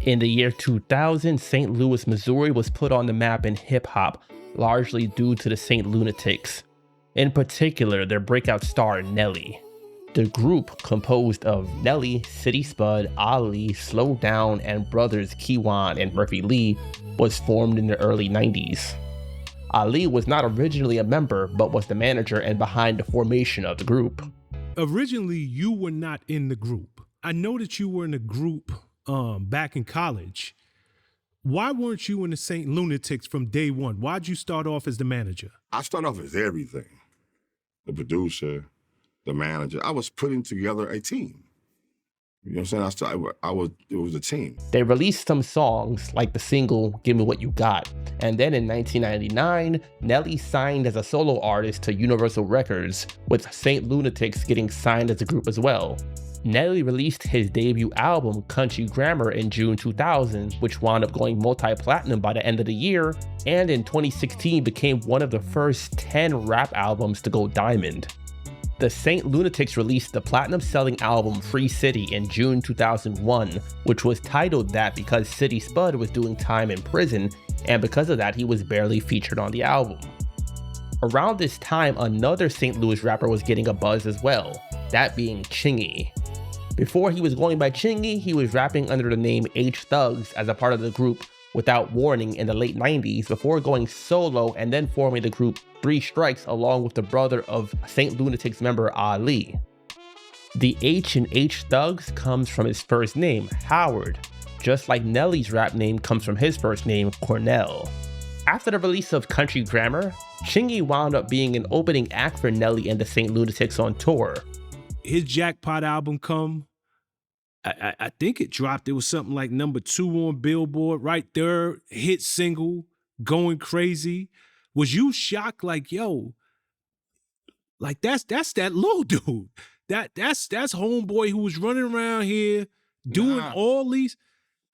In the year 2000, St. Louis, Missouri was put on the map in hip-hop, largely due to the St. Lunatics. In particular, their breakout star, Nelly. The group, composed of Nelly, City Spud, Ali, Slow Down, and brothers Keywan and Murphy Lee, was formed in the early 90s. Ali was not originally a member, but was the manager and behind the formation of the group. Originally, you were not in the group. I know that you were in a group back in college. Why weren't you in the St. Lunatics from day one? Why'd you start off as the manager? I started off as everything. The producer, the manager. I was putting together a team. You know what I'm saying? It was a team. They released some songs like the single Give Me What You Got. And then in 1999, Nelly signed as a solo artist to Universal Records, with St. Lunatics getting signed as a group as well. Nelly released his debut album, Country Grammar, in June 2000, which wound up going multi-platinum by the end of the year, and in 2016 became one of the first 10 rap albums to go diamond. The St. Lunatics released the platinum-selling album Free City in June 2001, which was titled that because City Spud was doing time in prison, and because of that he was barely featured on the album. Around this time, another St. Louis rapper was getting a buzz as well, that being Chingy. Before he was going by Chingy, he was rapping under the name H Thugs as a part of the group Without Warning in the late 90s before going solo and then forming the group Three Strikes along with the brother of St. Lunatics member Ali. The H in H Thugs comes from his first name, Howard, just like Nelly's rap name comes from his first name, Cornell. After the release of Country Grammar, Chingy wound up being an opening act for Nelly and the St. Lunatics on tour. His Jackpot album come, I think it dropped. It was something like number 2 on Billboard, right there, hit single, going crazy. Was you shocked? Like, yo, like that's that little dude. That's homeboy who was running around here doing all these.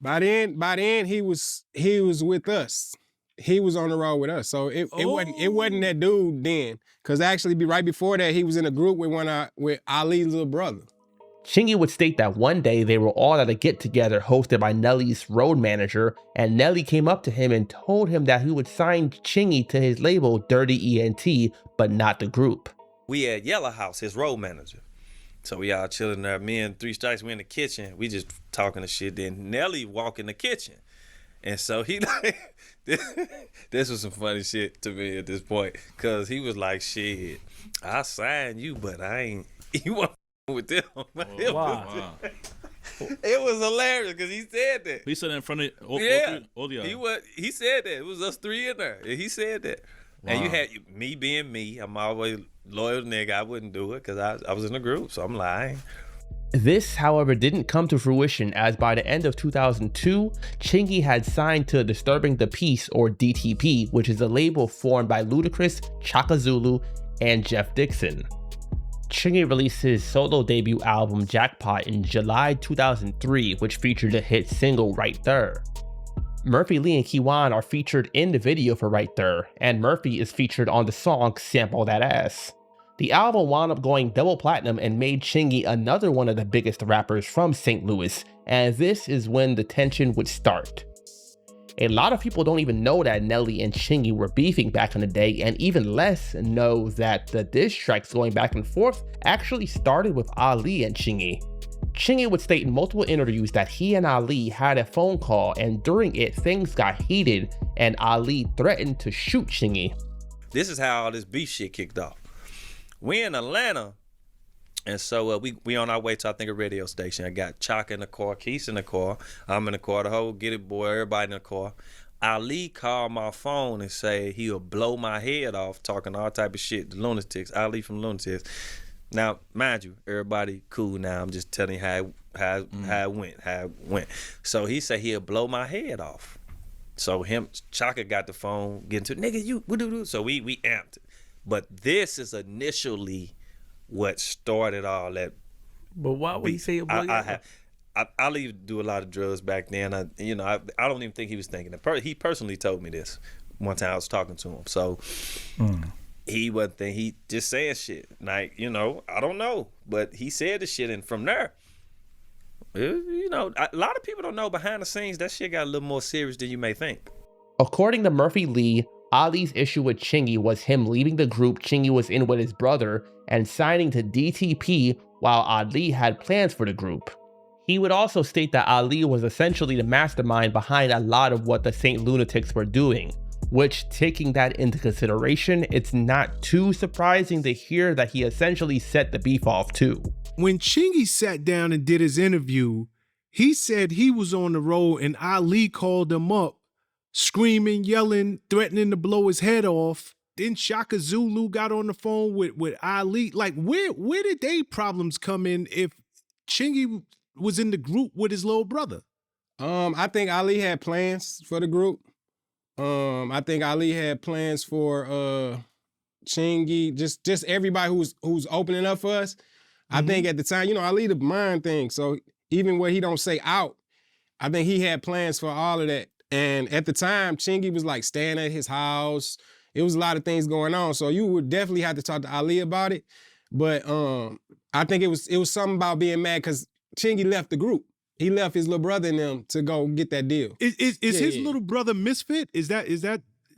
By then he was with us. He was on the road with us. So it wasn't that dude then. Cause actually right before that he was in a group with Ali's little brother. Chingy would state that one day they were all at a get-together hosted by Nelly's road manager, and Nelly came up to him and told him that he would sign Chingy to his label Dirty ENT, but not the group. We at Yellow House, his road manager. So we all chilling there. Me and Three Strikes, we in the kitchen. We just talking to shit. Then Nelly walk in the kitchen. And so he like, this was some funny shit to me at this point. Cause he was like, shit, I signed you, but I ain't, you want with them. Wow. It was hilarious because he said that. He said that in front of all He said that. It was us three in there. He said that. Wow. And you had me being me. I'm always loyal nigga. I wouldn't do it because I was in a group, so I'm lying. This, however, didn't come to fruition, as by the end of 2002, Chingy had signed to Disturbing the Peace, or DTP, which is a label formed by Ludacris, Chaka Zulu, and Jeff Dixon. Chingy released his solo debut album Jackpot in July 2003, which featured the hit single Right There. Murphy Lee and Keywan are featured in the video for Right There, and Murphy is featured on the song Sample That Ass. The album wound up going double platinum and made Chingy another one of the biggest rappers from St. Louis, and this is when the tension would start. A lot of people don't even know that Nelly and Chingy were beefing back in the day, and even less know that the diss tracks going back and forth actually started with Ali and Chingy. Chingy would state in multiple interviews that he and Ali had a phone call, and during it things got heated and Ali threatened to shoot Chingy. This is how all this beef shit kicked off. We in Atlanta, and so we on our way to, I think, a radio station. I got Chaka in the car, Keith in the car, I'm in the car, the whole Get It boy, everybody in the car. Ali called my phone and say he'll blow my head off talking all type of shit. The Lunatics, Ali from Lunatics. Now, mind you, everybody cool now. I'm just telling you how it went. So he said he'll blow my head off. So Chaka got the phone, getting to, nigga, you, what. So we amped it. But this is initially what started all that. But why would he say it? I used to do a lot of drugs back then. I don't even think he was thinking it. He personally told me this one time I was talking to him. So he wasn't thinking, he just saying shit. Like, I don't know. But he said the shit, and from there, You know, a lot of people don't know behind the scenes that shit got a little more serious than you may think. According to Murphy Lee, Ali's issue with Chingy was him leaving the group Chingy was in with his brother and signing to DTP while Ali had plans for the group. He would also state that Ali was essentially the mastermind behind a lot of what the St. Lunatics were doing, which, taking that into consideration, it's not too surprising to hear that he essentially set the beef off too. When Chingy sat down and did his interview, he said he was on the road and Ali called him up, screaming, yelling, threatening to blow his head off. Then Shaka Zulu got on the phone with Ali. Like, where did they problems come in if Chingy was in the group with his little brother? I think Ali had plans for the group. I think Ali had plans for Chingy, just everybody who's opening up for us. I think at the time, you know, Ali the mind thing. So even what he don't say out, I think he had plans for all of that. And at the time, Chingy was like staying at his house. It was a lot of things going on. So you would definitely have to talk to Ali about it. But I think it was something about being mad because Chingy left the group. He left his little brother and them to go get that deal. Is his little brother Misfit? Is that?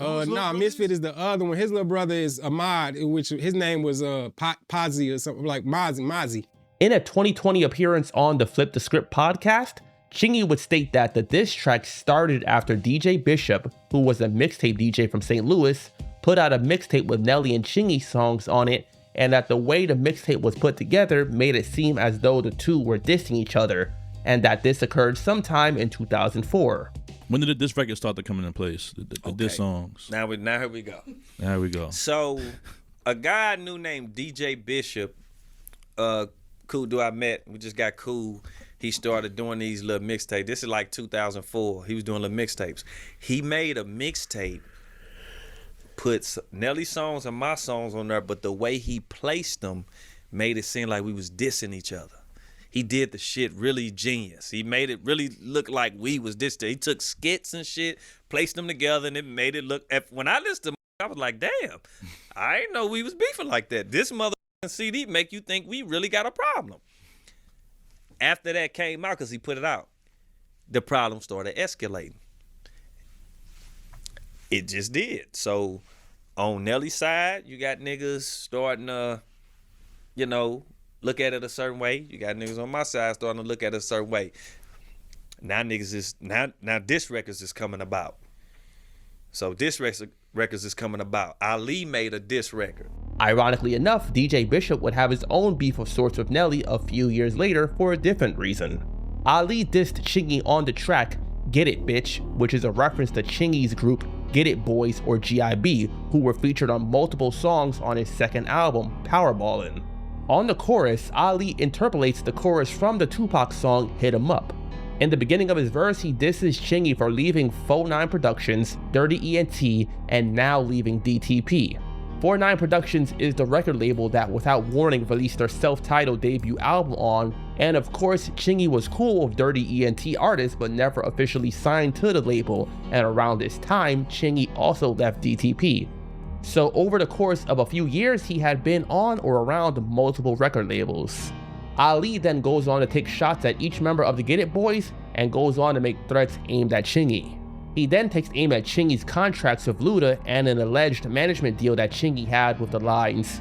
No, Misfit is the other one. His little brother is Ahmad, which his name was Pazzi or something like Mozzie. In a 2020 appearance on the Flip the Script podcast, Chingy would state that the diss track started after DJ Bishop, who was a mixtape DJ from St. Louis, put out a mixtape with Nelly and Chingy songs on it, and that the way the mixtape was put together made it seem as though the two were dissing each other, and that this occurred sometime in 2004. When did this record start to come into place? The diss songs. Now here we go. There we go. So, a guy I knew named DJ Bishop, cool dude I met, we just got cool. He started doing these little mixtapes. This is like 2004. He was doing little mixtapes. He made a mixtape, put Nelly songs and my songs on there, but the way he placed them made it seem like we was dissing each other. He did the shit really genius. He made it really look like we was this. He took skits and shit, placed them together, and it made it look. When I listened to him, I was like, damn, I didn't know we was beefing like that. This motherfucking CD make you think we really got a problem. After that came out, because he put it out, the problem started escalating. It just did. So on Nelly's side, you got niggas starting to, look at it a certain way. You got niggas on my side starting to look at it a certain way. Now now diss records is coming about. So diss records is coming about. Ali made a diss record. Ironically enough, DJ Bishop would have his own beef of sorts with Nelly a few years later for a different reason. Ali dissed Chingy on the track Get It Bitch, which is a reference to Chingy's group Get It Boys or GIB, who were featured on multiple songs on his second album, Powerballin'. On the chorus, Ali interpolates the chorus from the Tupac song Hit 'Em Up. In the beginning of his verse, he disses Chingy for leaving 49 Productions, Dirty ENT, and now leaving DTP. 49 Productions is the record label that Without Warning released their self-titled debut album on, and of course, Chingy was cool with Dirty ENT artists but never officially signed to the label, and around this time, Chingy also left DTP. So over the course of a few years, he had been on or around multiple record labels. Ali then goes on to take shots at each member of the Get It Boys and goes on to make threats aimed at Chingy. He then takes aim at Chingy's contracts with Luda and an alleged management deal that Chingy had with the lines,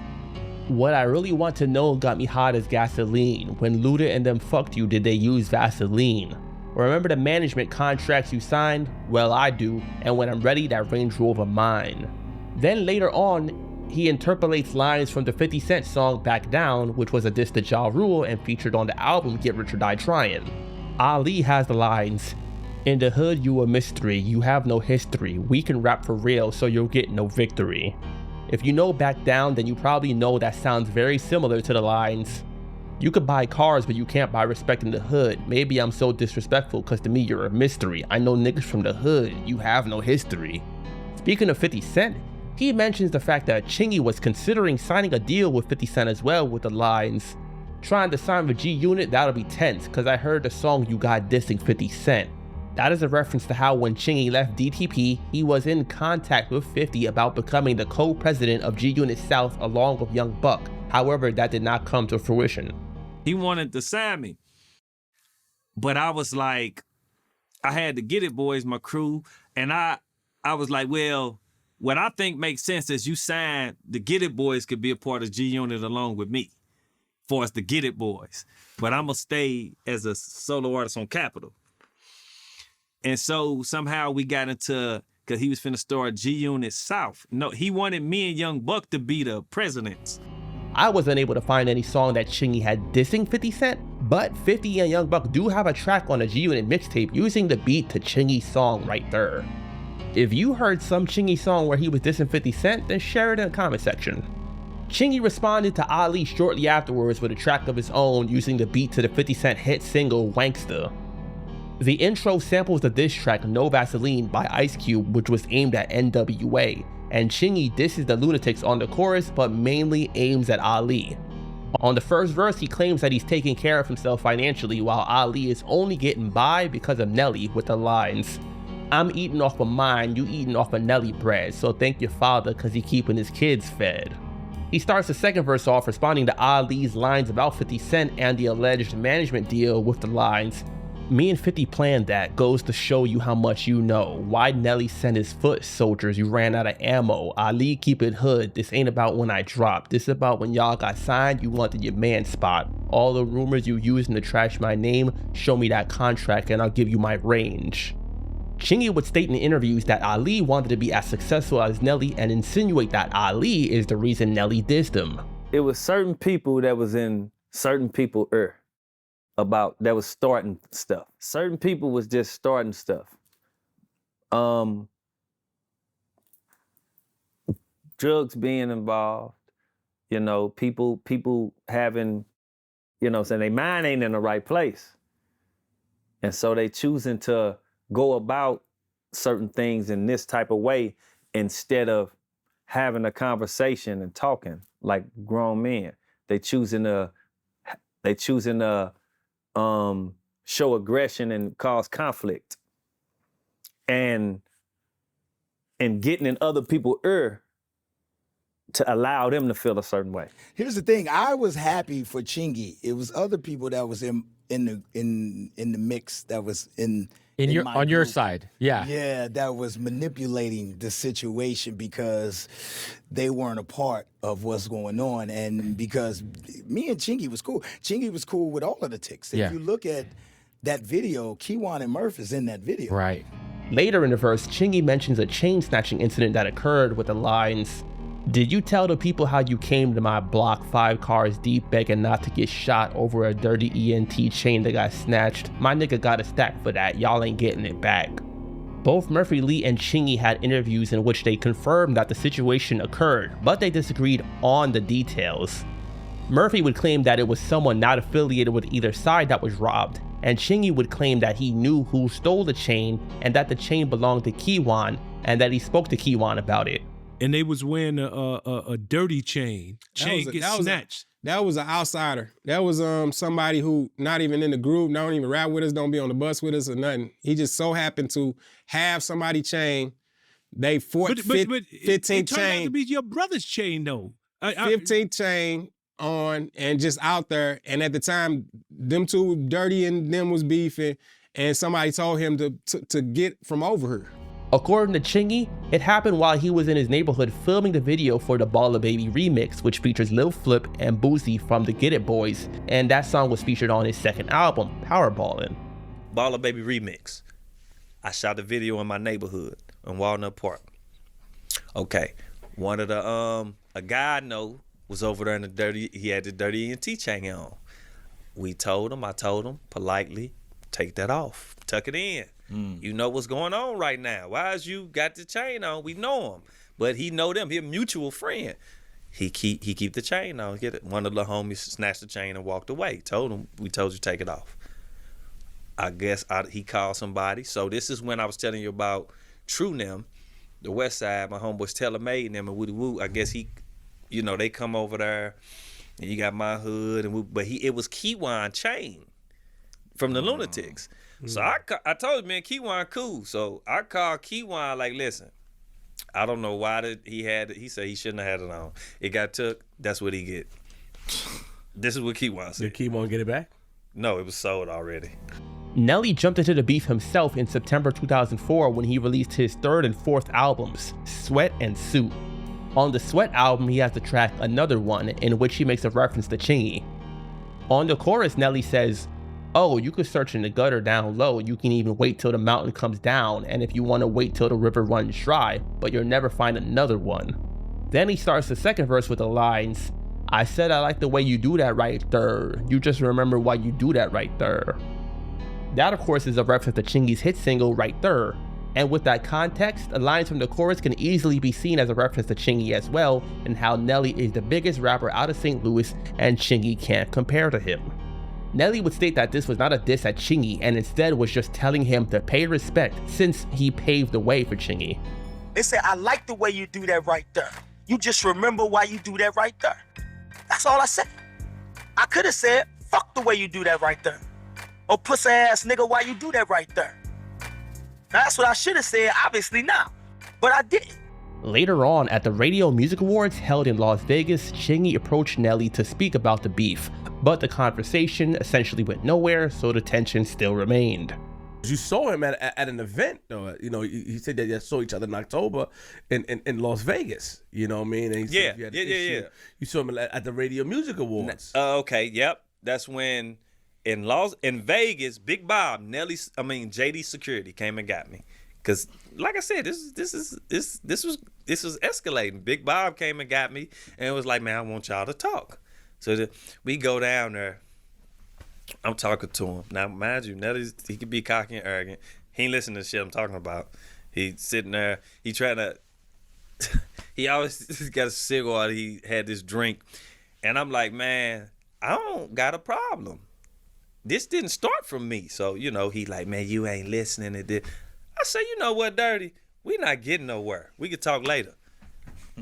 "What I really want to know got me hot as gasoline. When Luda and them fucked you, did they use Vaseline? Remember the management contracts you signed? Well, I do, and when I'm ready, that Range Rover mine." Then later on, he interpolates lines from the 50 Cent song Back Down, which was a diss to Ja Rule and featured on the album Get Rich or Die Tryin'. Ali has the lines, "In the hood you a mystery, you have no history, we can rap for real so you'll get no victory." If you know Back Down, then you probably know that sounds very similar to the lines, "You could buy cars but you can't buy respect in the hood. Maybe I'm so disrespectful cause to me you're a mystery. I know niggas from the hood, you have no history." Speaking of 50 Cent, he mentions the fact that Chingy was considering signing a deal with 50 Cent as well with the lines, "Trying to sign with G Unit, that'll be tense, cause I heard the song you got dissing 50 Cent. That is a reference to how when Chingy left DTP, he was in contact with 50 about becoming the co-president of G Unit South along with Young Buck. However, that did not come to fruition. He wanted to sign me. But I was like, I had to Get It Boys, my crew, and I was like, well, what I think makes sense is you signed the Get It Boys could be a part of G Unit along with me, for us the Get It Boys. But I'm gonna stay as a solo artist on Capitol. And so somehow we got into, because he was finna start G Unit South. No, he wanted me and Young Buck to be the presidents. I wasn't able to find any song that Chingy had dissing 50 Cent, but 50 and Young Buck do have a track on a G-Unit mixtape using the beat to Chingy's song right there. If you heard some Chingy song where he was dissing 50 Cent, then share it in the comment section. Chingy responded to Ali shortly afterwards with a track of his own using the beat to the 50 Cent hit single Wanksta. The intro samples the diss track No Vaseline by Ice Cube, which was aimed at NWA, and Chingy disses the Lunatics on the chorus but mainly aims at Ali. On the first verse, he claims that he's taking care of himself financially while Ali is only getting by because of Nelly with the lines, "I'm eating off of mine, you eating off of Nelly bread, so thank your father cause he keeping his kids fed." He starts the second verse off responding to Ali's lines about 50 Cent and the alleged management deal with the lines, "Me and 50 planned that, goes to show you how much you know. Why Nelly sent his foot soldiers, you ran out of ammo. Ali keep it hood, this ain't about when I dropped. This about when y'all got signed, you wanted your man spot. All the rumors you using to trash my name, show me that contract and I'll give you my range." Chingy would state in interviews that Ali wanted to be as successful as Nelly and insinuate that Ali is the reason Nelly dissed him. It was certain people that was in certain people about that was starting stuff. Certain people was just starting stuff. Drugs being involved, you know, people having, you know, saying their mind ain't in the right place. And so they choosing to go about certain things in this type of way instead of having a conversation and talking like grown men. They choosing to show aggression and cause conflict, and getting in other people's ear to allow them to feel a certain way. Here's the thing: I was happy for Chingy. It was other people that was in the mix that was on your group. Side, yeah. Yeah, that was manipulating the situation because they weren't a part of what's going on, and because me and Chingy was cool. Chingy was cool with all of the ticks. If you look at that video, Keywan and Murph is in that video. Right. Later in the verse, Chingy mentions a chain snatching incident that occurred with the lines, "Did you tell the people how you came to my block 5 cars deep begging not to get shot over a dirty ENT chain that got snatched? My nigga got a stack for that, y'all ain't getting it back." Both Murphy Lee and Chingy had interviews in which they confirmed that the situation occurred, but they disagreed on the details. Murphy would claim that it was someone not affiliated with either side that was robbed, and Chingy would claim that he knew who stole the chain and that the chain belonged to Keywan and that he spoke to Keywan about it. And they was wearing a dirty chain. Chain gets snatched. That was an outsider. That was somebody who not even in the group, don't even rap with us, don't be on the bus with us or nothing. He just so happened to have somebody chain. They 15 chain. Out to be your brother's chain though. 15 chain on and just out there. And at the time, them two dirty and them was beefing, and somebody told him to get from over here. According to Chingy, it happened while he was in his neighborhood filming the video for the Baller Baby remix, which features Lil Flip and Boosie from the Get It Boys, and that song was featured on his second album, Powerballin'. Baller Baby remix. I shot the video in my neighborhood in Walnut Park. Okay, one of the a guy I know was over there in the dirty. He had the dirty ENT chain on. I told him politely, take that off, tuck it in. You know what's going on right now. Why is you got the chain on? We know him, but he know them. He a mutual friend. He keep the chain on. Get it. One of the homies snatched the chain and walked away. Told him, we told you take it off. I guess he called somebody. So this is when I was telling you about True them, the West Side. My homeboys Teller Made and them and Woody Woo. I guess they come over there, and you got my hood but it was Keywan chain from the Lunatics. So I told him, man, Keywan cool. So I called Keywan like, listen, I don't know why he said he shouldn't have had it on. It got took. That's what he get. This is what Keywan said. Did Keywan get it back? No, it was sold already. Nelly jumped into the beef himself in September 2004 when he released his third and fourth albums, Sweat and Suit. On the Sweat album, he has the track Another One, in which he makes a reference to Chingy. On the chorus, Nelly says, "Oh, you could search in the gutter down low, you can even wait till the mountain comes down, and if you want to wait till the river runs dry, but you'll never find another one." Then he starts the second verse with the lines, "I said I like the way you do that right there, you just remember why you do that right there." That of course is a reference to Chingy's hit single Right There, and with that context, the lines from the chorus can easily be seen as a reference to Chingy as well, and how Nelly is the biggest rapper out of St. Louis and Chingy can't compare to him. Nelly would state that this was not a diss at Chingy and instead was just telling him to pay respect since he paved the way for Chingy. They say, "I like the way you do that right there. You just remember why you do that right there." That's all I said. I could have said, "Fuck the way you do that right there." Or "Pussy ass nigga, why you do that right there?" That's what I should have said, obviously not. But I didn't. Later on, at the Radio Music Awards held in Las Vegas, Chingy approached Nelly to speak about the beef, but the conversation essentially went nowhere, so the tension still remained. You saw him at an event, though. You know, he said that you saw each other in October in Las Vegas. You know what I mean? And he said you had an issue. You saw him at the Radio Music Awards. Okay, yep. That's when in Vegas, Big Bob, JD Security came and got me. Cause like I said, this was escalating. Big Bob came and got me, and it was like, "Man, I want y'all to talk." So we go down there. I'm talking to him. Now, mind you, he could be cocky and arrogant. He ain't listening to shit I'm talking about. He's sitting there. He trying to. He always got a cigar. He had this drink, and I'm like, "Man, I don't got a problem. This didn't start from me." So he like, "Man, you ain't listening to this." I say, "You know what, Dirty? We not getting nowhere. We could talk later."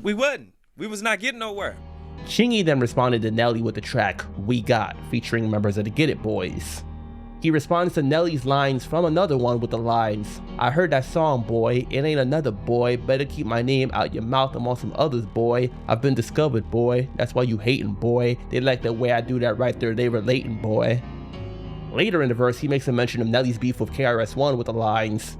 We wasn't. We was not getting nowhere. Chingy then responded to Nelly with the track We Got, featuring members of the Get It Boys. He responds to Nelly's lines from Another One with the lines, "I heard that song, boy, it ain't another boy, better keep my name out your mouth among some others, boy. I've been discovered, boy, that's why you hating, boy. They like the way I do that right there, they relating, boy." Later in the verse, he makes a mention of Nelly's beef with KRS-One with the lines,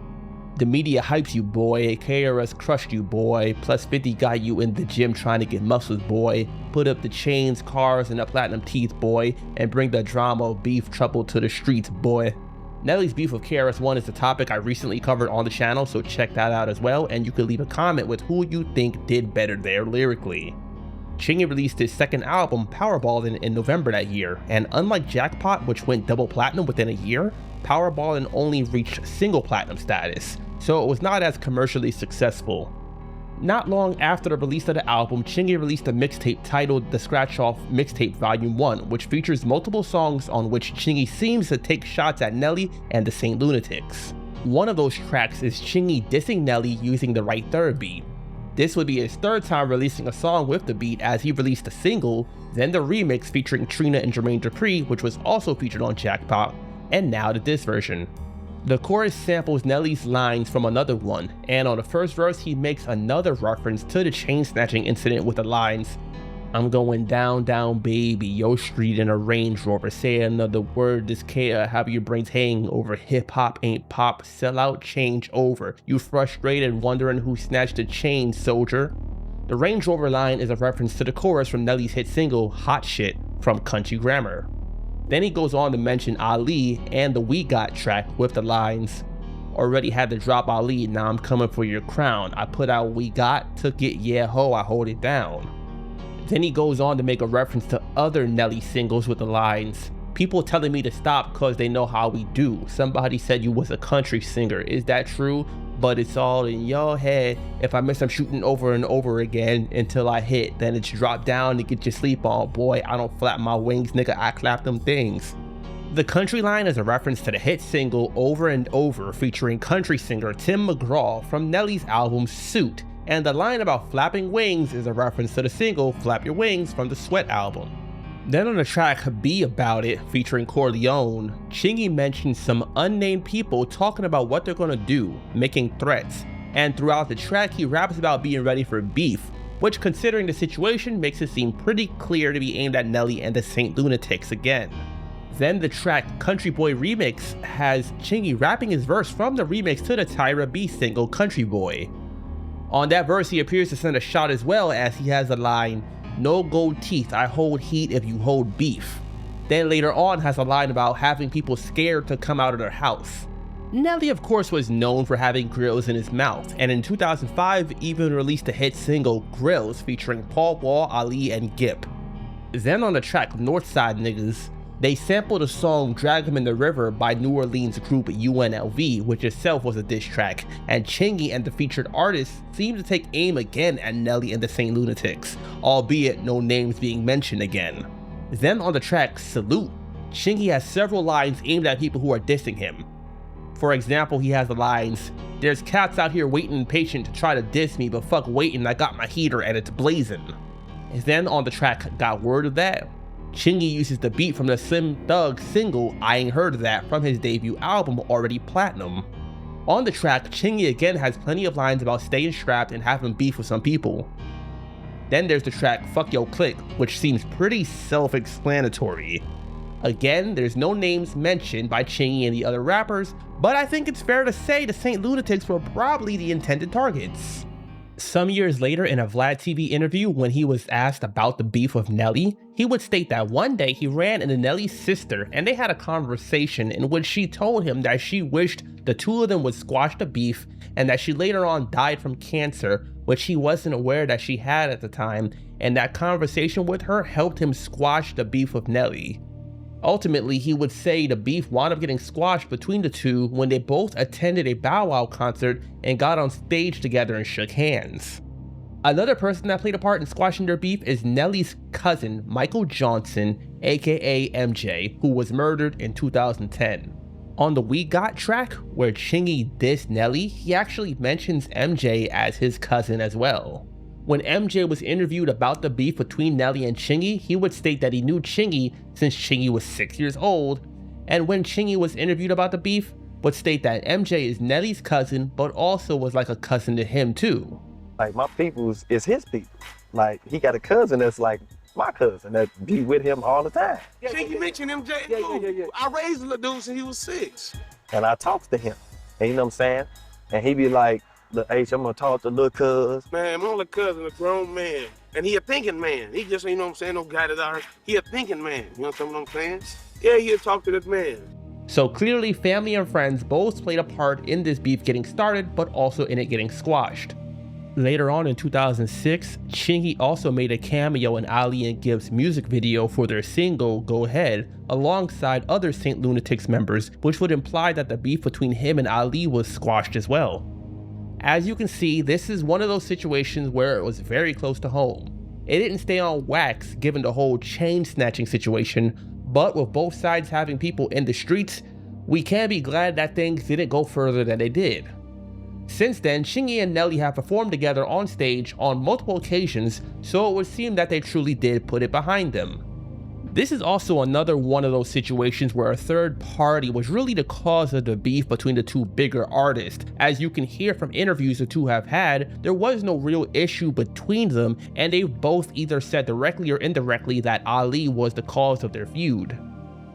"The media hypes you, boy, KRS crushed you, boy, plus 50 got you in the gym trying to get muscles, boy. Put up the chains, cars, and the platinum teeth, boy, and bring the drama of beef trouble to the streets, boy." Nelly's beef with KRS-One is a topic I recently covered on the channel, so check that out as well, and you can leave a comment with who you think did better there lyrically. Chingy released his second album, Powerballin', in November that year, and unlike Jackpot, which went double platinum within a year, Powerballin' only reached single platinum status, so it was not as commercially successful. Not long after the release of the album, Chingy released a mixtape titled The Scratch Off Mixtape Volume 1, which features multiple songs on which Chingy seems to take shots at Nelly and the St. Lunatics. One of those tracks is Chingy dissing Nelly using the Right There beat. This would be his third time releasing a song with the beat, as he released a single, then the remix featuring Trina and Jermaine Dupri, which was also featured on Jackpot, and now the diss version. The chorus samples Nelly's lines from Another One, and on the first verse he makes another reference to the chain snatching incident with the lines, "I'm going down, down, baby, yo street in a Range Rover, say another word, this care, have your brains hang over, hip hop ain't pop, sell out, change over, you frustrated wondering who snatched the chain, soldier." The Range Rover line is a reference to the chorus from Nelly's hit single, Hot Shit, from Country Grammar. Then he goes on to mention Ali and the We Got track with the lines, "Already had to drop Ali, now I'm coming for your crown, I put out We Got, took it, yeah ho, I hold it down." Then he goes on to make a reference to other Nelly singles with the lines, "People telling me to stop cause they know how we do. Somebody said you was a country singer, is that true? But it's all in your head. If I miss, I'm shooting over and over again until I hit. Then it's drop down to get your sleep on. Boy, I don't flap my wings, nigga, I clap them things." The country line is a reference to the hit single Over and Over featuring country singer Tim McGraw from Nelly's album Suit, and the line about flapping wings is a reference to the single Flap Your Wings from the Sweat album. Then on the track Be About It featuring Corleone, Chingy mentions some unnamed people talking about what they're gonna do, making threats, and throughout the track he raps about being ready for beef, which considering the situation makes it seem pretty clear to be aimed at Nelly and the St. Lunatics again. Then the track Country Boy Remix has Chingy rapping his verse from the remix to the Tyra B single Country Boy. On that verse, he appears to send a shot as well, as he has the line, "No gold teeth, I hold heat if you hold beef." Then later on has a line about having people scared to come out of their house. Nelly, of course, was known for having grills in his mouth, and in 2005 even released the hit single Grills featuring Paul Wall, Ali, and Gipp. Then on the track Northside Niggas, they sampled the song Drag 'Em in the River by New Orleans group UNLV, which itself was a diss track, and Chingy and the featured artist seemed to take aim again at Nelly and the St. Lunatics, albeit no names being mentioned again. Then on the track Salute, Chingy has several lines aimed at people who are dissing him. For example, he has the lines, "There's cats out here waiting patient to try to diss me, but fuck waiting, I got my heater and it's blazing." And then on the track Got Word of That, Chingy uses the beat from the Slim Thug single I Ain't Heard of That from his debut album Already Platinum. On the track, Chingy again has plenty of lines about staying strapped and having beef with some people. Then there's the track Fuck Yo Click, which seems pretty self-explanatory. Again, there's no names mentioned by Chingy and the other rappers, but I think it's fair to say the St. Lunatics were probably the intended targets. Some years later, in a Vlad TV interview, when he was asked about the beef with Nelly, he would state that one day he ran into Nelly's sister and they had a conversation in which she told him that she wished the two of them would squash the beef and that she later on died from cancer, which he wasn't aware that she had at the time, and that conversation with her helped him squash the beef with Nelly. Ultimately, he would say the beef wound up getting squashed between the two when they both attended a Bow Wow concert and got on stage together and shook hands. Another person that played a part in squashing their beef is Nelly's cousin, Michael Johnson, aka MJ, who was murdered in 2010. On the We Got track, where Chingy dissed Nelly, he actually mentions MJ as his cousin as well. When MJ was interviewed about the beef between Nelly and Chingy, he would state that he knew Chingy since Chingy was 6 years old, and when Chingy was interviewed about the beef, would state that MJ is Nelly's cousin, but also was like a cousin to him too. Like, my people's is his people. Like, he got a cousin that's like my cousin that be with him all the time. Chingy mentioned MJ. Yeah. I raised the dude since he was 6. And I talks to him, and you know what I'm saying? And he be like, "Look, H, I'm gonna talk to little cuz." Man, my only cousin, a grown man. And he a thinking man. He just, you know what I'm saying, no guy that out. He a thinking man. You know what I'm saying? Yeah, he'll talk to that man. So clearly, family and friends both played a part in this beef getting started, but also in it getting squashed. Later on in 2006, Chingy also made a cameo in Ali and Gibb's music video for their single, Go Ahead, alongside other St. Lunatics members, which would imply that the beef between him and Ali was squashed as well. As you can see, this is one of those situations where it was very close to home. It didn't stay on wax given the whole chain snatching situation, but with both sides having people in the streets, we can be glad that things didn't go further than they did. Since then, Chingy and Nelly have performed together on stage on multiple occasions, so it would seem that they truly did put it behind them. This is also another one of those situations where a third party was really the cause of the beef between the two bigger artists. As you can hear from interviews the two have had, there was no real issue between them, and they've both either said directly or indirectly that Ali was the cause of their feud.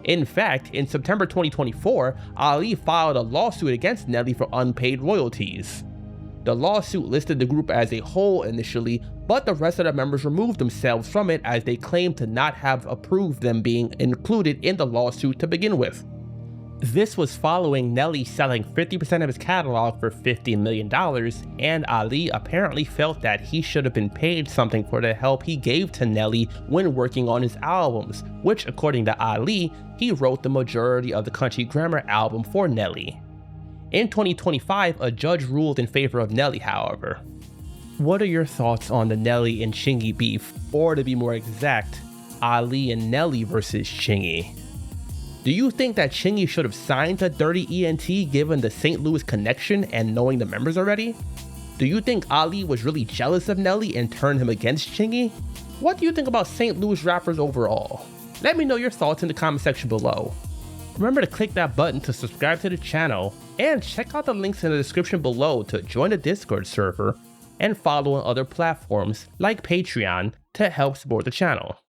In fact, in September 2024, Ali filed a lawsuit against Nelly for unpaid royalties. The lawsuit listed the group as a whole initially, but the rest of the members removed themselves from it as they claimed to not have approved them being included in the lawsuit to begin with. This was following Nelly selling 50% of his catalog for $50 million, and Ali apparently felt that he should have been paid something for the help he gave to Nelly when working on his albums, which according to Ali, he wrote the majority of the Country Grammar album for Nelly. In 2025, a judge ruled in favor of Nelly, however. What are your thoughts on the Nelly and Chingy beef, or to be more exact, Ali and Nelly versus Chingy? Do you think that Chingy should have signed to Dirty ENT given the St. Louis connection and knowing the members already? Do you think Ali was really jealous of Nelly and turned him against Chingy? What do you think about St. Louis rappers overall? Let me know your thoughts in the comment section below. Remember to click that button to subscribe to the channel, and check out the links in the description below to join the Discord server and follow on other platforms like Patreon to help support the channel.